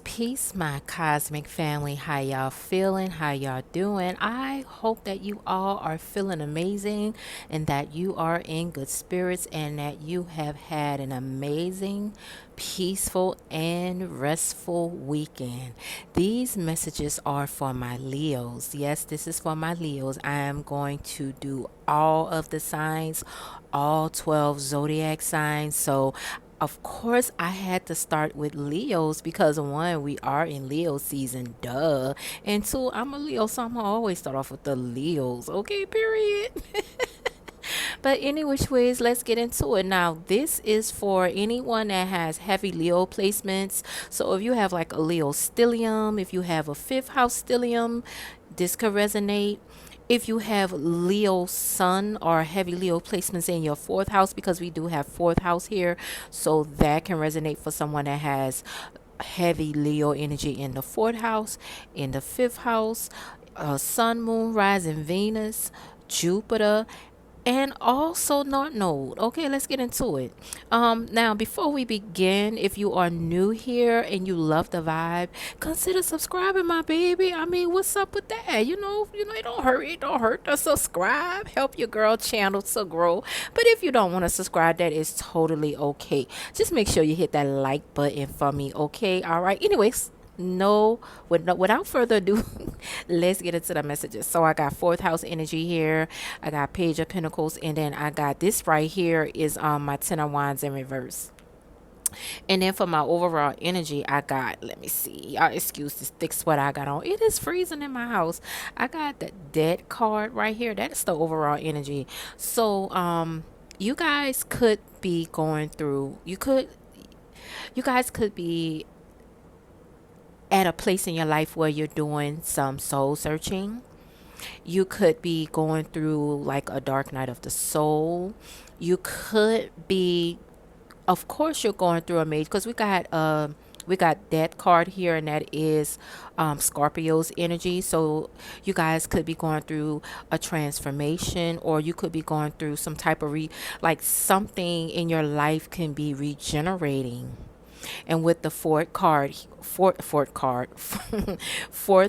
peace, my cosmic family. How y'all feeling? How y'all doing? I hope that you all are feeling amazing and that you are in good spirits and that you have had an amazing, peaceful, and restful weekend. These messages are for my Leos. Yes, this is for my Leos. I am going to do all of the signs, all 12 zodiac signs. So of course, I had to start with Leos because one, we are in Leo season, duh. And two, I'm a Leo, so I'm gonna always start off with the Leos, okay, period. But any which ways, let's get into it. Now, this is for anyone that has heavy Leo placements. So if you have like a Leo stellium, if you have a fifth house stellium, this could resonate. If you have Leo sun or heavy Leo placements in your fourth house, because we do have fourth house here, so that can resonate for someone that has heavy Leo energy in the fourth house, in the fifth house, sun, moon, rising Venus, Jupiter, and also North Node. Okay, let's get into it. Now before we begin, if you are new here and you love the vibe, consider subscribing, my baby. I mean, what's up with that? It don't hurt. It don't hurt to subscribe. Help your girl channel to grow. But if you don't want to subscribe, that is totally okay. Just make sure you hit that like button for me. Okay, all right. Anyways, without further ado, let's get into the messages. So I got fourth house energy here, I got page of pentacles, and then I got this right here is my 10 of wands in reverse. And then for my overall energy, I got, let me see, y'all excuse this thick sweat I got on, it is freezing in my house. I got the dead card right here. That's the overall energy. So you guys could be going through, you guys could be at a place in your life where you're doing some soul searching. You could be going through like a dark night of the soul. You could be, of course, you're going through a major, because we got that card here, and that is Scorpio's energy. So you guys could be going through a transformation, or you could be going through some type of like something in your life can be regenerating. And with the fourth card, fourth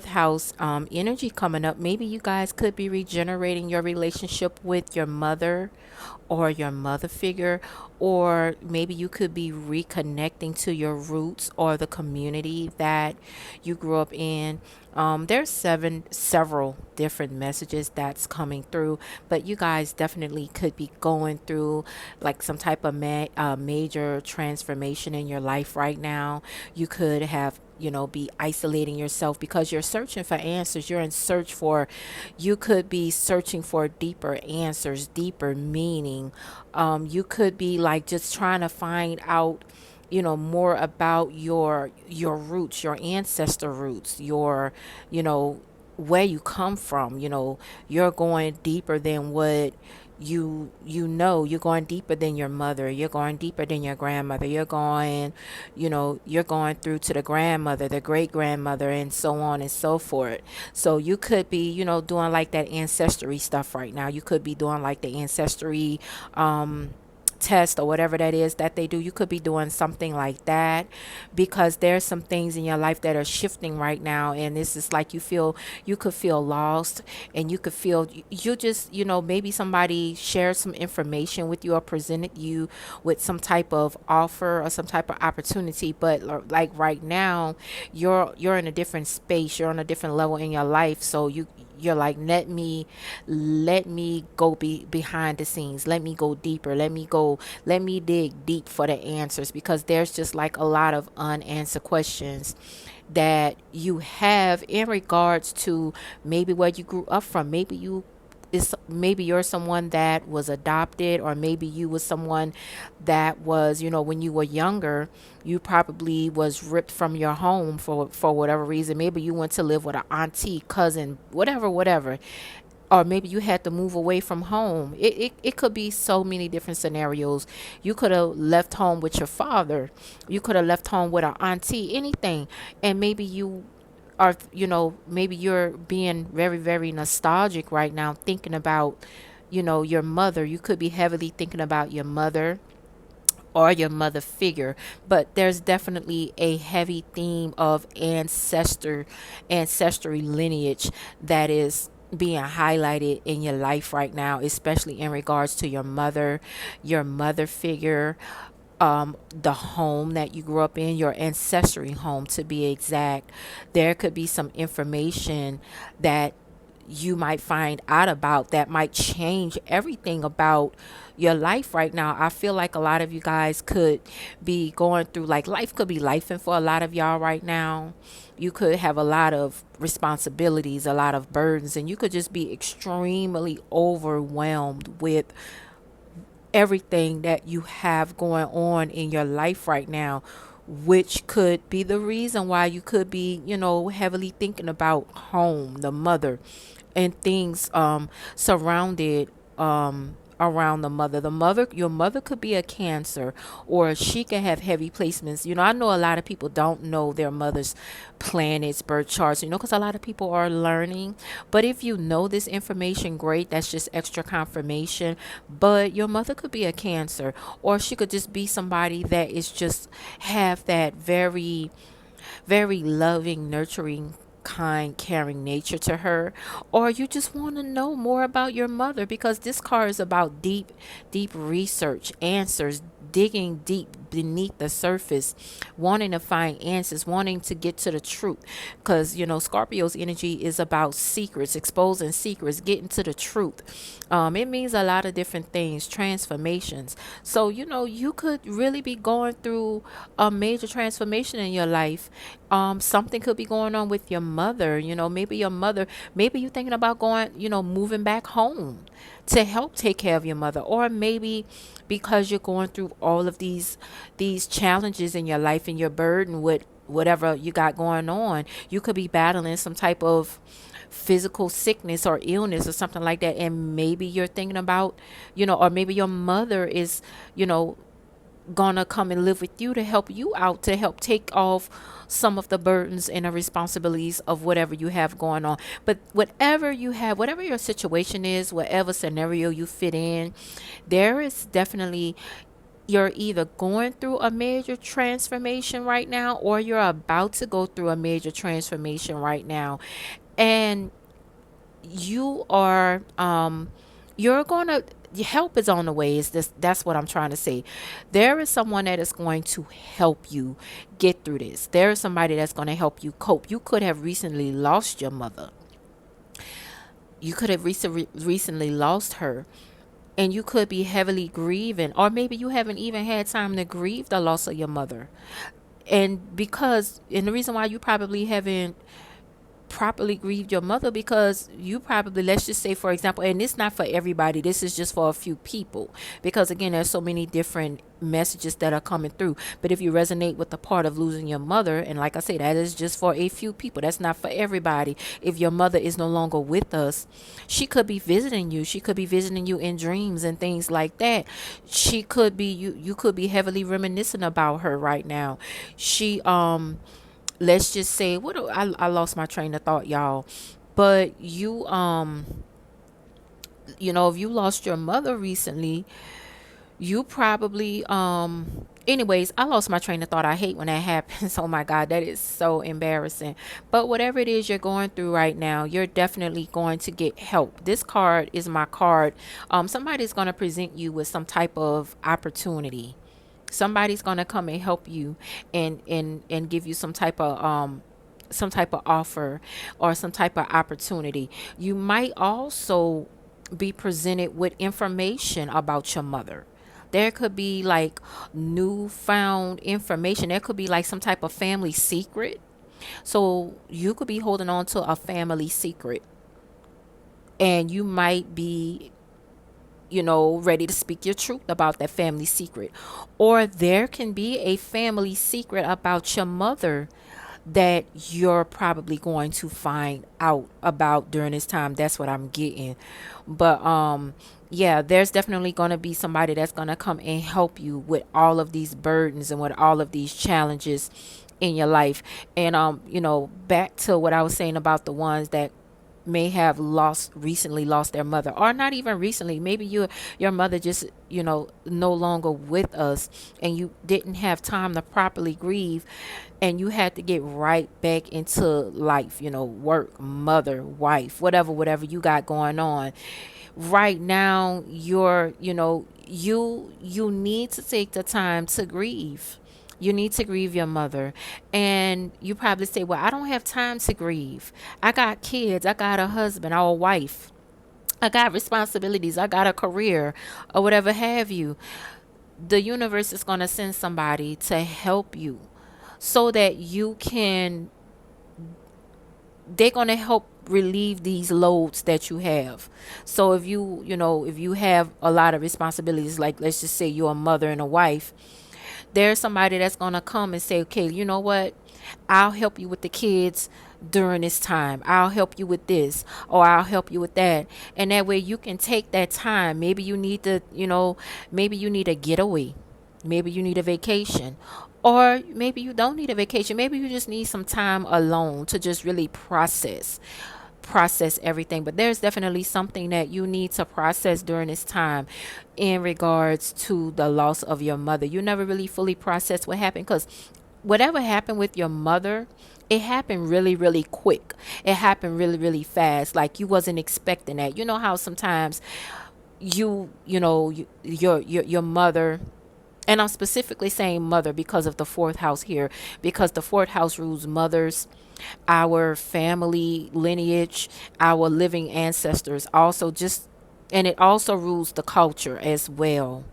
house energy coming up, maybe you guys could be regenerating your relationship with your mother or your mother figure, or maybe you could be reconnecting to your roots or the community that you grew up in. There's several different messages that's coming through, but you guys definitely could be going through like some type of major transformation in your life right now. You could have, be isolating yourself because you're searching for answers. You're in search for, you could be searching for deeper answers, deeper meaning. You could be like just trying to find out, more about your roots, your ancestor roots, your, you know where you come from. You're going deeper than what you're going deeper than your mother, you're going deeper than your grandmother, you're going through to the grandmother, the great grandmother, and so on and so forth. So you could be, doing like that ancestry stuff right now. You could be doing like the ancestry test or whatever that is that they do. You could be doing something like that, because there's some things in your life that are shifting right now, and this is like you could feel lost, and you could feel you just, maybe somebody shared some information with you or presented you with some type of offer or some type of opportunity, but like right now you're in a different space, you're on a different level in your life. So you're like, let me go behind the scenes, let me go deeper, let me dig deep for the answers, because there's just like a lot of unanswered questions that you have in regards to maybe where you grew up from. Maybe you're someone that was adopted, or maybe you was someone that was, when you were younger, you probably was ripped from your home for whatever reason. Maybe you went to live with an auntie, cousin, whatever, or maybe you had to move away from home. It could be so many different scenarios. You could have left home with your father, you could have left home with an auntie, anything. And maybe you are, maybe you're being very, very nostalgic right now, thinking about, your mother. You could be heavily thinking about your mother, or your mother figure. But there's definitely a heavy theme of ancestry lineage that is being highlighted in your life right now, especially in regards to your mother figure, the home that you grew up in, your ancestry home to be exact. There could be some information that you might find out about that might change everything about your life right now. I feel like a lot of you guys could be going through, like, life could be lifing for a lot of y'all right now. You could have a lot of responsibilities, a lot of burdens, and you could just be extremely overwhelmed with everything that you have going on in your life right now, which could be the reason why you could be, heavily thinking about home, the mother, and things surrounded around the mother. Your mother could be a Cancer, or she can have heavy placements. I know a lot of people don't know their mother's planets, birth charts, because a lot of people are learning. But if you know this information, great. That's just extra confirmation. But your mother could be a Cancer, or she could just be somebody that is just have that very, very loving, nurturing, kind, caring nature to her. Or you just want to know more about your mother, because this card is about deep, deep research, answers, digging deep beneath the surface, wanting to find answers, wanting to get to the truth. Because, Scorpio's energy is about secrets, exposing secrets, getting to the truth. It means a lot of different things, transformations. So, you could really be going through a major transformation in your life. Something could be going on with your mother. Maybe your mother, maybe you're thinking about going, moving back home to help take care of your mother. Or maybe because you're going through all of these challenges in your life and your burden with whatever you got going on, you could be battling some type of physical sickness or illness or something like that. And maybe you're thinking about, or maybe your mother is, you know gonna come and live with you to help you out, to help take off some of the burdens and the responsibilities of whatever you have going on. But whatever you have, whatever your situation is, whatever scenario you fit in, there is definitely, you're either going through a major transformation right now, or you're about to go through a major transformation right now. And you are you're gonna, help is on the way. Is this That's what I'm trying to say. There is someone that is going to help you get through this. There is somebody that's going to help you cope. You could have recently lost your mother. You could have recently lost her, and you could be heavily grieving, or maybe you haven't even had time to grieve the loss of your mother. And the reason why you probably haven't properly grieved your mother, because you probably, let's just say, for example, and it's not for everybody, this is just for a few people, because again, there's so many different messages that are coming through. But if you resonate with the part of losing your mother, and like I say, that is just for a few people, that's not for everybody. If your mother is no longer with us, she could be visiting you, she could be visiting you in dreams and things like that. She could be, you could be heavily reminiscing about her right now. She let's just say, I lost my train of thought, y'all. But if you lost your mother recently, you probably anyways, I lost my train of thought. I hate when that happens. Oh my god, that is so embarrassing. But whatever it is you're going through right now, you're definitely going to get help. This card is my card. Somebody's going to present you with some type of opportunity. Somebody's going to come and help you, and give you some type of offer, or some type of opportunity. You might also be presented with information about your mother. There could be like newfound information. There could be like some type of family secret. So you could be holding on to a family secret, and you might be, ready to speak your truth about that family secret. Or there can be a family secret about your mother that you're probably going to find out about during this time. That's what I'm getting. But yeah, there's definitely going to be somebody that's going to come and help you with all of these burdens and with all of these challenges in your life. And back to what I was saying about the ones that may have lost recently lost their mother, or not even recently, maybe your mother just no longer with us, and you didn't have time to properly grieve, and you had to get right back into life, work, mother, wife, whatever you got going on right now. You need to take the time to grieve. You need to grieve your mother. And you probably say, well, I don't have time to grieve. I got kids, I got a husband or a wife, I got responsibilities, I got a career, or whatever have you. The universe is going to send somebody to help you so that you can, they're going to help relieve these loads that you have. So if you have a lot of responsibilities, like let's just say you're a mother and a wife, there's somebody that's going to come and say, okay, you know what, I'll help you with the kids during this time, I'll help you with this, or I'll help you with that. And that way you can take that time. Maybe you need to, maybe you need a getaway, maybe you need a vacation, or maybe you don't need a vacation, maybe you just need some time alone to just really process everything. But there's definitely something that you need to process during this time in regards to the loss of your mother. You never really fully process what happened, because whatever happened with your mother, it happened really really quick. It happened really really fast, like you wasn't expecting that. You know how sometimes your mother, and I'm specifically saying mother because of the fourth house here, because the fourth house rules mothers, our family lineage, our living ancestors. Also, just, and it also rules the culture as well.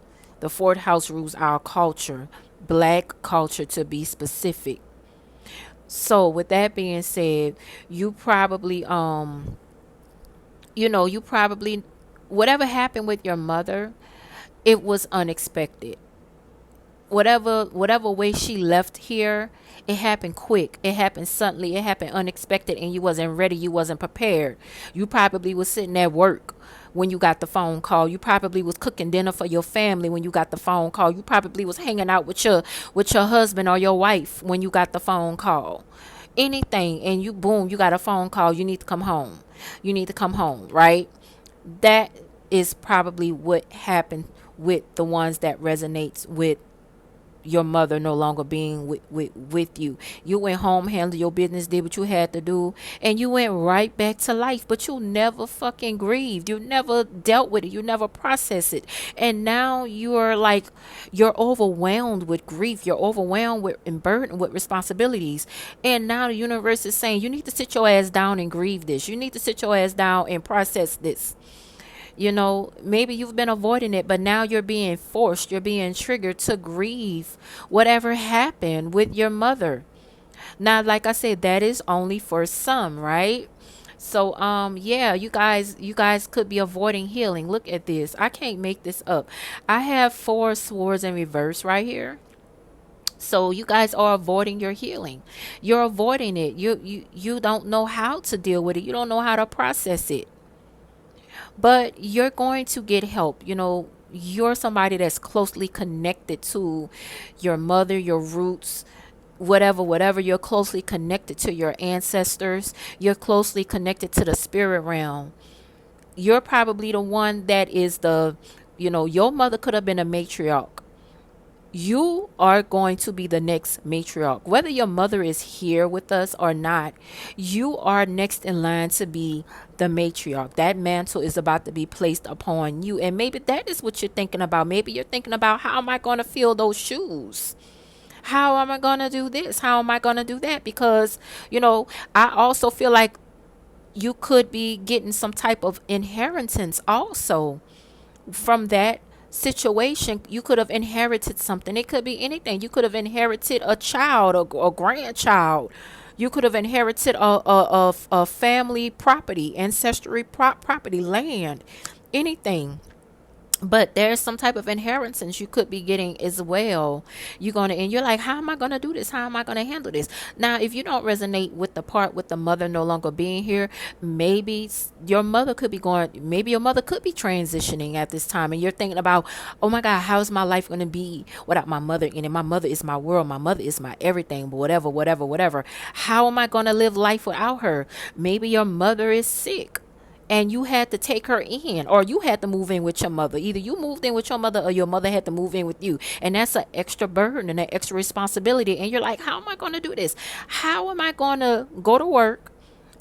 The fourth house rules our culture, black culture to be specific. So, with that being said, you probably, you probably, whatever happened with your mother, it was unexpected. Whatever way she left here, it happened quick, it happened suddenly, it happened unexpected, and you wasn't ready, you wasn't prepared. You probably was sitting at work when you got the phone call. You probably was cooking dinner for your family when you got the phone call. You probably was hanging out with your husband or your wife when you got the phone call. Anything, and you, boom, you got a phone call, you need to come home. You need to come home, right? That is probably what happened with the ones that resonates with your mother no longer being with you. You went home, handled your business, did what you had to do, and you went right back to life. But you never fucking grieved. You never dealt with it. You never processed it. And now you're like, you're overwhelmed with grief. You're overwhelmed with and burdened with responsibilities. And now the universe is saying, you need to sit your ass down and grieve this. You need to sit your ass down and process this. Maybe you've been avoiding it, but now you're being forced, you're being triggered to grieve whatever happened with your mother. Now, like I said, that is only for some, right? So, yeah, you guys could be avoiding healing. Look at this. I can't make this up. I have four swords in reverse right here. So you guys are avoiding your healing. You're avoiding it. You don't know how to deal with it. You don't know how to process it, but you're going to get help. You're somebody that's closely connected to your mother, your roots, whatever. You're closely connected to your ancestors. You're closely connected to the spirit realm. You're probably the one that is your mother could have been a matriarch. You are going to be the next matriarch. Whether your mother is here with us or not, you are next in line to be the matriarch. That mantle is about to be placed upon you. And maybe that is what you're thinking about. Maybe you're thinking about, how am I going to fill those shoes? How am I going to do this? How am I going to do that? Because, I also feel like you could be getting some type of inheritance also from that situation. You could have inherited something. It could be anything. You could have inherited a child, or a grandchild. You could have inherited a family property, ancestry property, land, anything. But there's some type of inheritance you could be getting as well. And you're like, how am I gonna do this? How am I gonna handle this? Now, if you don't resonate with the part with the mother no longer being here, maybe your mother could be going. Maybe your mother could be transitioning at this time, and you're thinking about, oh my God, how's my life gonna be without my mother in it? My mother is my world. My mother is my everything. But whatever, whatever, whatever. How am I gonna live life without her? Maybe your mother is sick and you had to take her in, or you had to move in with your mother. Either you moved in with your mother or your mother had to move in with you, and that's an extra burden and an extra responsibility. And you're like, how am I going to do this? How am I going to go to work,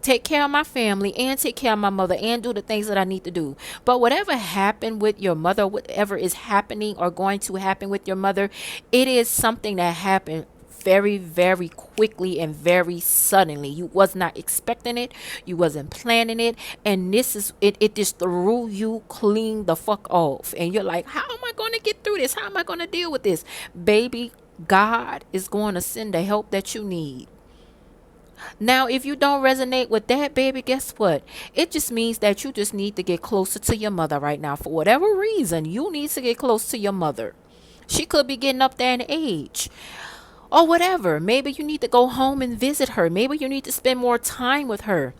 take care of my family, and take care of my mother, and do the things that I need to do? But whatever happened with your mother, whatever is happening or going to happen with your mother, it is something that happened very, very quickly and very suddenly. You was not expecting it, you wasn't planning it, and this is it. It just threw you clean the fuck off, and you're like, how am I going to get through this? How am I going to deal with this? Baby, God is going to send the help that you need. Now, if you don't resonate with that, baby, guess what? It just means that you just need to get closer to your mother right now. For whatever reason, you need to get close to your mother. She could be getting up there in age or whatever. Maybe you need to go home and visit her. Maybe you need to spend more time with her,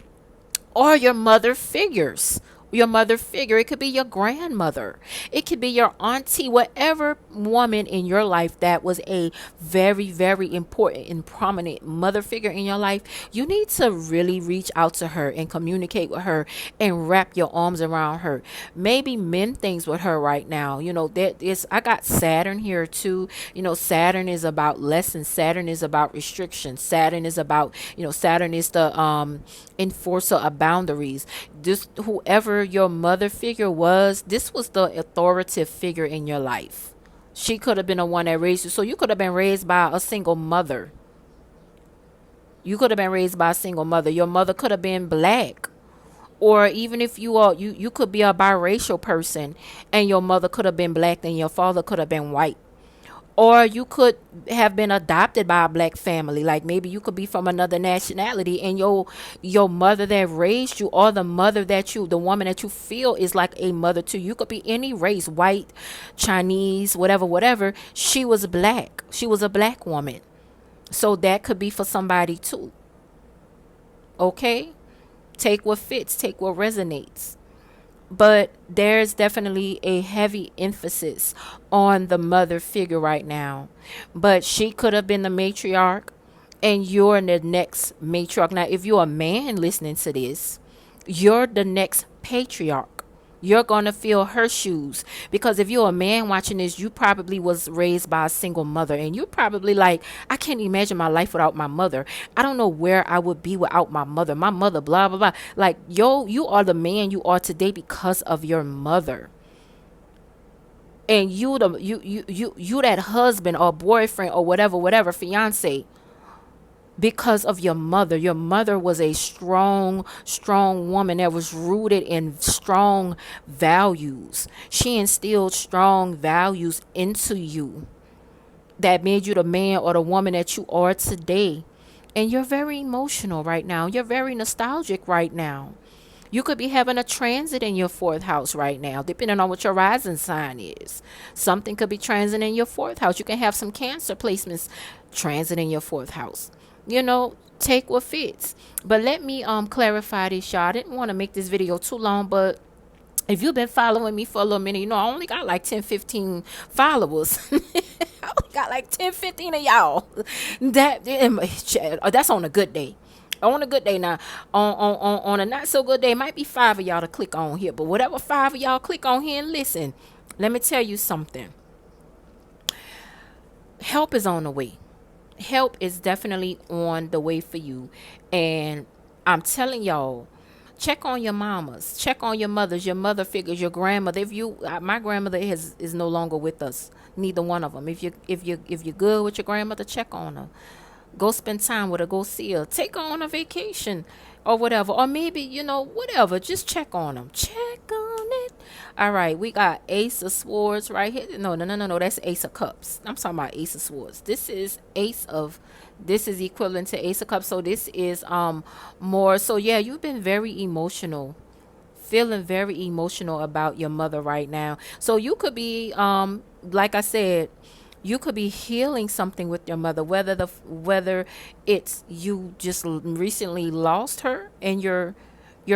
or your mother figures. Your mother figure. It could be your grandmother. It could be your auntie, whatever woman in your life that was a very, very important and prominent mother figure in your life. You need to really reach out to her and communicate with her and wrap your arms around her. Maybe mend things with her right now. That is, I got Saturn here too. Saturn is about lessons. Saturn is about restrictions. Saturn is about, Saturn is the enforcer of boundaries. This, whoever your mother figure was, this was the authoritative figure in your life. She could have been the one that raised you. So you could have been raised by a single mother. You could have been raised by a single mother. Your mother could have been black. Or even if you could be a biracial person and your mother could have been black and your father could have been white. Or you could have been adopted by a black family. Like maybe you could be from another nationality, and your mother that raised you, or the woman that you feel is like a mother to you, could be any race, white, Chinese, whatever, whatever. She was black. She was a black woman. So that could be for somebody too. Okay? Take what fits, take what resonates. But there's definitely a heavy emphasis on the mother figure right now. But she could have been the matriarch, and you're the next matriarch. Now, if you're a man listening to this, you're the next patriarch. You're going to feel her shoes, because if you're a man watching this, you probably was raised by a single mother, and you're probably like, I can't imagine my life without my mother. I don't know where I would be without my mother. My mother, blah, blah, blah. Like, you are the man you are today because of your mother. And you that husband or boyfriend or whatever, fiance, because of your mother. Your mother was a strong, strong woman that was rooted in strong values. She instilled strong values into you that made you the man or the woman that you are today. And you're very emotional right now. You're very nostalgic right now. You could be having a transit in your fourth house right now, depending on what your rising sign is. Something could be transiting in your fourth house. You can have some Cancer placements transit in your fourth house. Take what fits. But let me clarify this, y'all. I didn't want to make this video too long, but if you've been following me for a little minute, I only got like 10, 15 followers. I only got like 10, 15 of y'all. That's on a good day. On a good day. Now, on a not so good day, might be 5 of y'all to click on here. But whatever 5 of y'all click on here and listen, let me tell you something. Help is on the way. Help is definitely on the way for you. And I'm telling y'all, check on your mamas, check on your mothers, your mother figures, your grandmother. My grandmother is no longer with us, neither one of them. If you're good with your grandmother, check on her. Go spend time with her. Go see her. Take her on a vacation or whatever. Or maybe, whatever. Just check on them. Check on it. All right. We got Ace of Swords right here. No. That's Ace of Cups. I'm talking about Ace of Swords. This is equivalent to Ace of Cups. So this is more. So yeah, you've been very emotional feeling very emotional about your mother right now. So you could be, like I said, you could be healing something with your mother, whether it's you just recently lost her and you're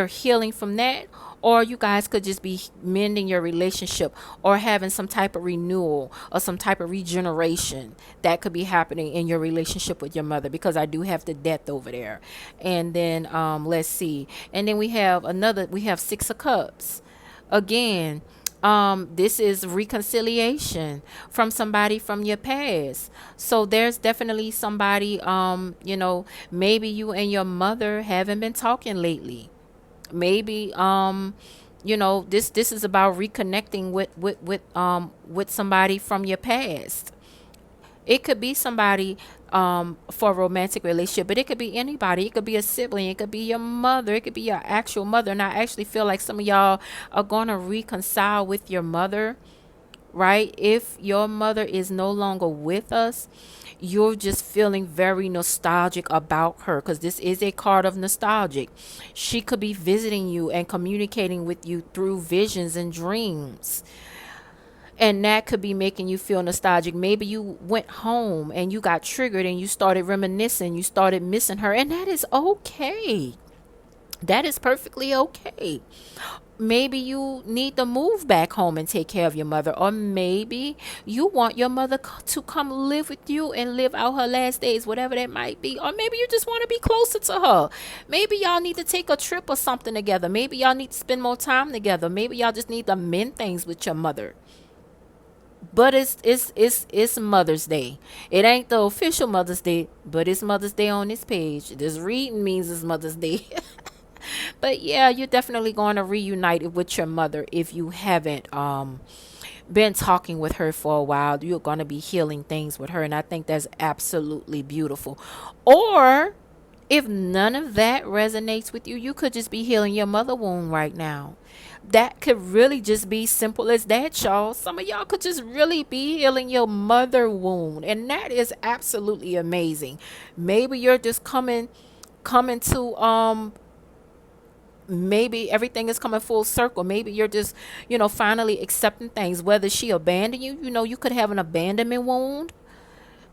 healing from that, or you guys could just be mending your relationship or having some type of renewal or some type of regeneration that could be happening in your relationship with your mother, because I do have the death over there. And then let's see, and then we have Six of Cups again. This is reconciliation from somebody from your past. So there's definitely somebody, maybe you and your mother haven't been talking lately. Maybe this is about reconnecting with somebody from your past. It could be somebody for a romantic relationship, but it could be anybody. It could be a sibling, it could be your mother, it could be your actual mother. And I actually feel like some of y'all are going to reconcile with your mother, right? If your mother is no longer with us, you're just feeling very nostalgic about her, because this is a card of nostalgic. She could be visiting you and communicating with you through visions and dreams, and that could be making you feel nostalgic. Maybe you went home and you got triggered and you started reminiscing, you started missing her, and that is okay. That is perfectly okay. Maybe you need to move back home and take care of your mother, or maybe you want your mother to come live with you and live out her last days, whatever that might be. Or maybe you just want to be closer to her. Maybe y'all need to take a trip or something together. Maybe y'all need to spend more time together. Maybe y'all just need to mend things with your mother. But it's Mother's Day. It ain't the official Mother's Day, but it's Mother's Day on this page. This reading means it's Mother's Day. But yeah, you're definitely going to reunite with your mother if you haven't been talking with her for a while. You're going to be healing things with her, and I think that's absolutely beautiful. Or if none of that resonates with you, you could just be healing your mother wound right now. That could really just be simple as that, y'all. Some of y'all could just really be healing your mother wound, and that is absolutely amazing. Maybe you're just coming to maybe everything is coming full circle. Maybe you're just, finally accepting things. Whether she abandoned you, you could have an abandonment wound.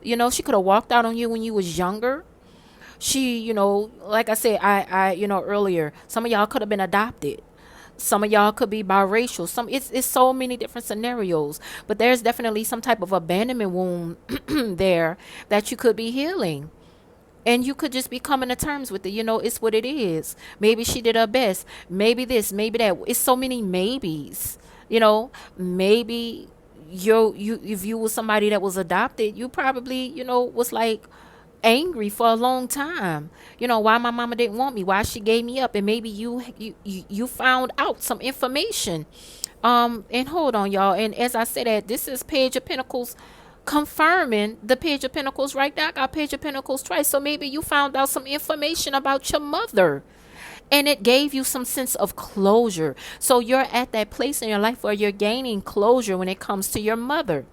She could have walked out on you when you was younger. She, like I said, earlier, some of y'all could have been adopted. Some of y'all could be biracial. It's so many different scenarios, but there's definitely some type of abandonment wound there that you could be healing. And you could just be coming to terms with it. It's what it is. Maybe she did her best. Maybe this, maybe that. It's so many maybes. Maybe you if you was somebody that was adopted, you probably, was like angry for a long time. Why my mama didn't want me, why she gave me up. And maybe you found out some information. And hold on, y'all. And as I said, that this is Page of Pentacles confirming the Page of Pentacles right now. I got Page of Pentacles twice. So maybe you found out some information about your mother, and it gave you some sense of closure. So you're at that place in your life where you're gaining closure when it comes to your mother.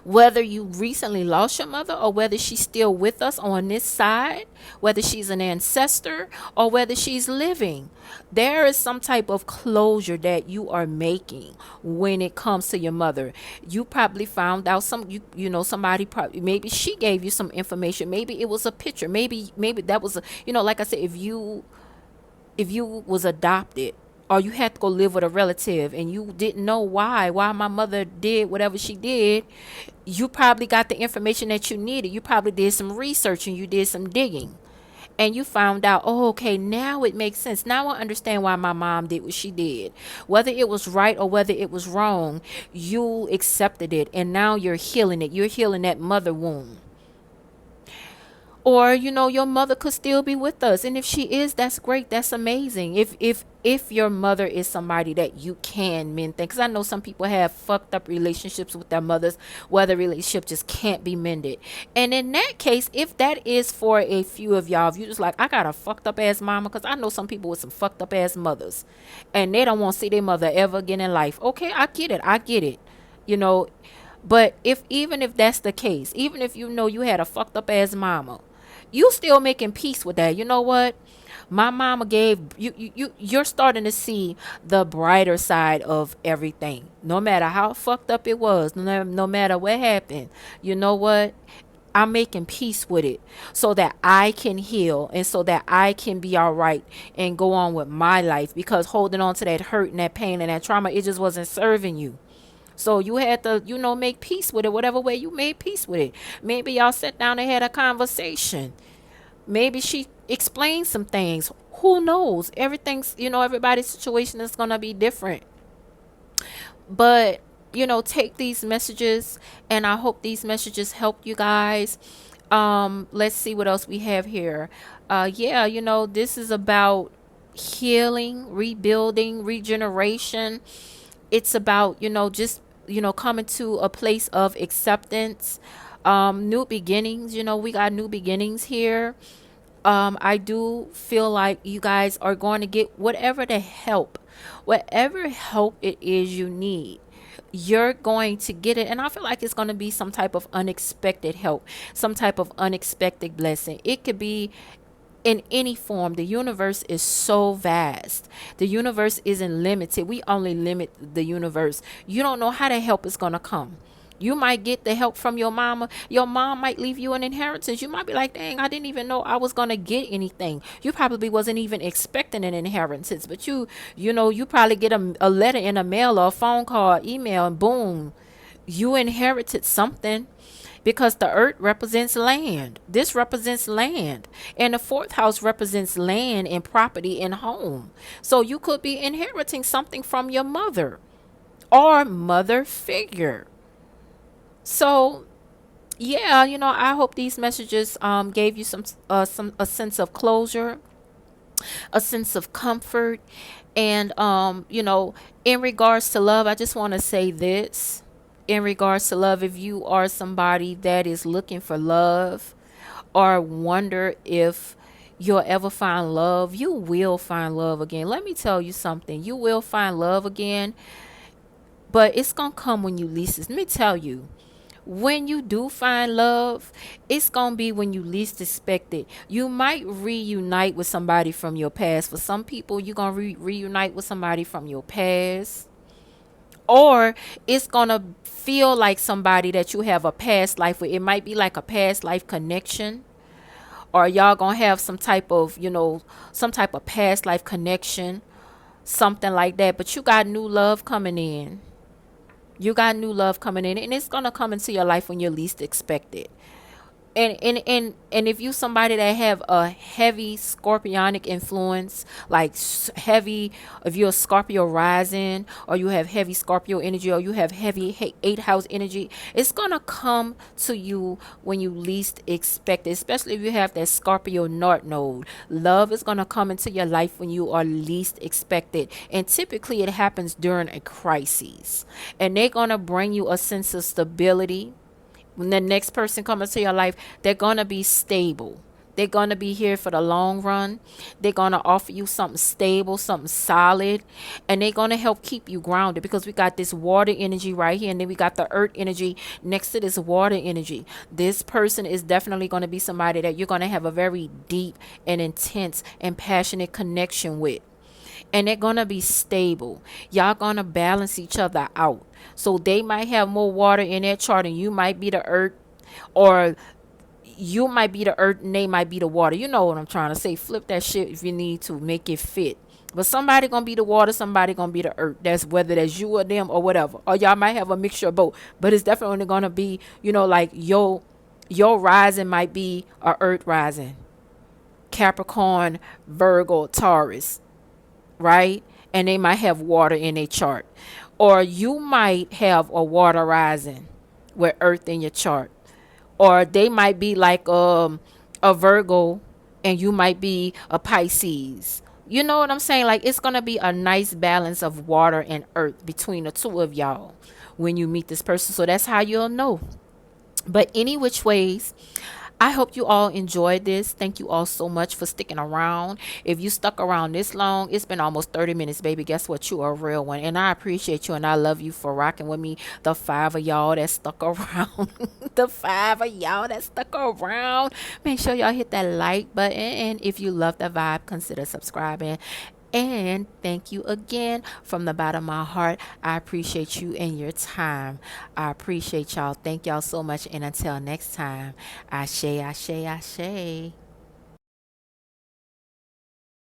Whether you recently lost your mother, or whether she's still with us on this side, whether she's an ancestor, or whether she's living, there is some type of closure that you are making when it comes to your mother. You probably found out somebody probably, maybe she gave you some information. Maybe it was a picture. Maybe that was like I said, if you was adopted, or you had to go live with a relative and you didn't know why my mother did whatever she did, you probably got the information that you needed. You probably did some research and you did some digging, and you found out, oh, okay, now it makes sense. Now I understand why my mom did what she did. Whether it was right or whether it was wrong, you accepted it, and now you're healing it. You're healing that mother wound. Or your mother could still be with us, and if she is, that's great, that's amazing. If your mother is somebody that you can mend things, because I know some people have fucked up relationships with their mothers where the relationship just can't be mended. And in that case, if that is for a few of y'all, if you just like, I got a fucked up ass mama, because I know some people with some fucked up ass mothers and they don't want to see their mother ever again in life. Okay, I get it. you know but even if that's the case, even if you had a fucked up ass mama, you still making peace with that. You know what? My mama gave you're starting to see the brighter side of everything. No matter how fucked up it was, no matter what happened, you know what? I'm making peace with it so that I can heal and so that I can be all right and go on with my life, because holding on to that hurt and that pain and that trauma, it just wasn't serving you. So you had to, make peace with it, whatever way you made peace with it. Maybe y'all sat down and had a conversation. Maybe she explained some things. Who knows? Everything's, everybody's situation is going to be different. But, take these messages, and I hope these messages help you guys. Let's see what else we have here. Yeah, this is about healing, rebuilding, regeneration. It's about, just, coming to a place of acceptance, new beginnings. We got new beginnings here. I do feel like you guys are going to get whatever help it is you need. You're going to get it. And I feel like it's going to be some type of unexpected help, some type of unexpected blessing. It could be in any form. The universe is so vast. The universe isn't limited. We only limit the universe. You don't know how the help is going to come. You might get the help from your mama. Your mom might leave you an inheritance. You might be like, dang, I didn't even know I was going to get anything. You probably wasn't even expecting an inheritance. But you probably get a letter in the mail or a phone call, email, and boom, you inherited something. Because the earth represents land. This represents land. And the fourth house represents land and property and home. So you could be inheriting something from your mother or mother figure. So yeah, I hope these messages gave you some a sense of closure, a sense of comfort, and in regards to love, I just want to say this. In regards to love, if you are somebody that is looking for love or wonder if you'll ever find love, you will find love again. Let me tell you something. You will find love again, but it's going to come when you least. Let me tell you, when you do find love, it's going to be when you least expect it. You might reunite with somebody from your past. For some people, you're going to reunite with somebody from your past. Or it's going to feel like somebody that you have a past life with. It might be like a past life connection. Or y'all going to have some type of past life connection. Something like that. But you got new love coming in. You got new love coming in, and it's gonna come into your life when you least expect it. And if you somebody that have a heavy scorpionic influence, like heavy, if you're a Scorpio rising, or you have heavy Scorpio energy, or you have heavy eighth house energy, it's gonna come to you when you least expect it. Especially if you have that Scorpio North node, love is gonna come into your life when you are least expected, and typically it happens during a crisis, and they're gonna bring you a sense of stability. When the next person comes into your life, they're going to be stable. They're going to be here for the long run. They're going to offer you something stable, something solid, and they're going to help keep you grounded, because we got this water energy right here, and then we got the earth energy next to this water energy. This person is definitely going to be somebody that you're going to have a very deep and intense and passionate connection with. And they're going to be stable. Y'all going to balance each other out. So they might have more water in their chart, and you might be the earth, or you might be the earth and they might be the water. You know what I'm trying to say. Flip that shit if you need to, make it fit. But somebody gonna be the water, somebody gonna be the earth. That's whether that's you or them or whatever. Or y'all might have a mixture of both. But it's definitely gonna be, like your rising might be a earth rising. Capricorn, Virgo, Taurus, right? And they might have water in their chart. Or you might have a water rising with earth in your chart. Or they might be like a Virgo, and you might be a Pisces. You know what I'm saying? Like, it's going to be a nice balance of water and earth between the two of y'all when you meet this person. So that's how you'll know. But any which ways, I hope you all enjoyed this. Thank you all so much for sticking around. If you stuck around this long, it's been almost 30 minutes, baby. Guess what? You are a real one. And I appreciate you and I love you for rocking with me. The five of y'all that stuck around. The five of y'all that stuck around. Make sure y'all hit that like button. And if you love the vibe, consider subscribing. And thank you again from the bottom of my heart. I appreciate you and your time. I appreciate y'all. Thank y'all so much. And until next time, ashe, ashe, ashe.